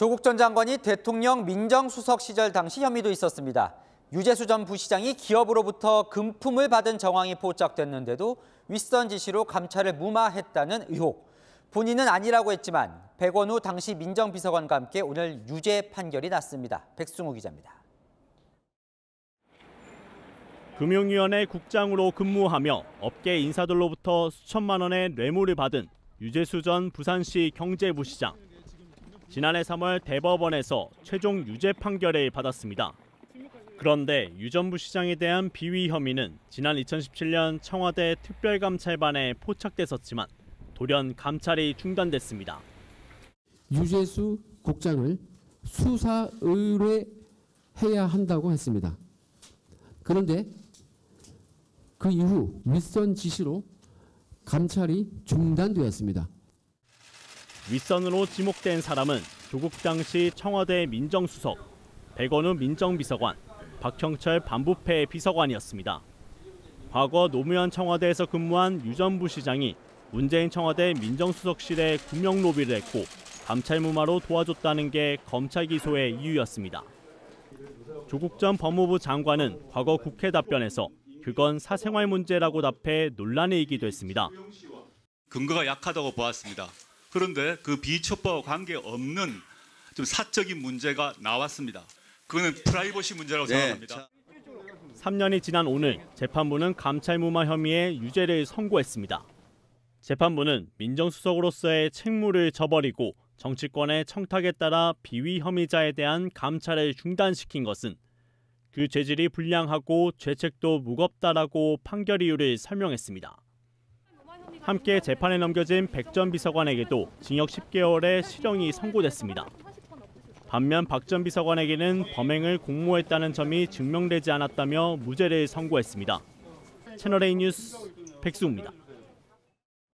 조국 전 장관이 대통령 민정수석 시절 당시 혐의도 있었습니다. 유재수 전 부시장이 기업으로부터 금품을 받은 정황이 포착됐는데도 윗선 지시로 감찰을 무마했다는 의혹. 본인은 아니라고 했지만 백원우 당시 민정비서관과 함께 오늘 유죄 판결이 났습니다. 백승우 기자입니다. 금융위원회 국장으로 근무하며 업계 인사들로부터 수천만 원의 뇌물을 받은 유재수 전 부산시 경제부시장. 지난해 3월 대법원에서 최종 유죄 판결을 받았습니다. 그런데 유 전 부시장에 대한 비위 혐의는 지난 2017년 청와대 특별감찰반에 포착됐었지만 돌연 감찰이 중단됐습니다. 유재수 국장을 수사 의뢰해야 한다고 했습니다. 그런데 그 이후 윗선 지시로 감찰이 중단되었습니다. 윗선으로 지목된 사람은 조국 당시 청와대 민정수석, 백원우 민정비서관, 박형철 반부패 비서관이었습니다. 과거 노무현 청와대에서 근무한 유 전 부시장이 문재인 청와대 민정수석실에 구명 로비를 했고 감찰 무마로 도와줬다는 게 검찰 기소의 이유였습니다. 조국 전 법무부 장관은 과거 국회 답변에서 그건 사생활 문제라고 답해 논란이 일기도 했습니다. 근거가 약하다고 보았습니다. 그런데 그 비첩보와 관계없는 좀 사적인 문제가 나왔습니다. 그거는 프라이버시 문제라고 생각합니다. 3년이 지난 오늘 재판부는 감찰 무마 혐의에 유죄를 선고했습니다. 재판부는 민정수석으로서의 책무를 저버리고 정치권의 청탁에 따라 비위 혐의자에 대한 감찰을 중단시킨 것은 그 죄질이 불량하고 죄책도 무겁다라고 판결 이유를 설명했습니다. 함께 재판에 넘겨진 백 전 비서관에게도 징역 10개월의 실형이 선고됐습니다. 반면 박 전 비서관에게는 범행을 공모했다는 점이 증명되지 않았다며 무죄를 선고했습니다. 채널A 뉴스 백수우입니다.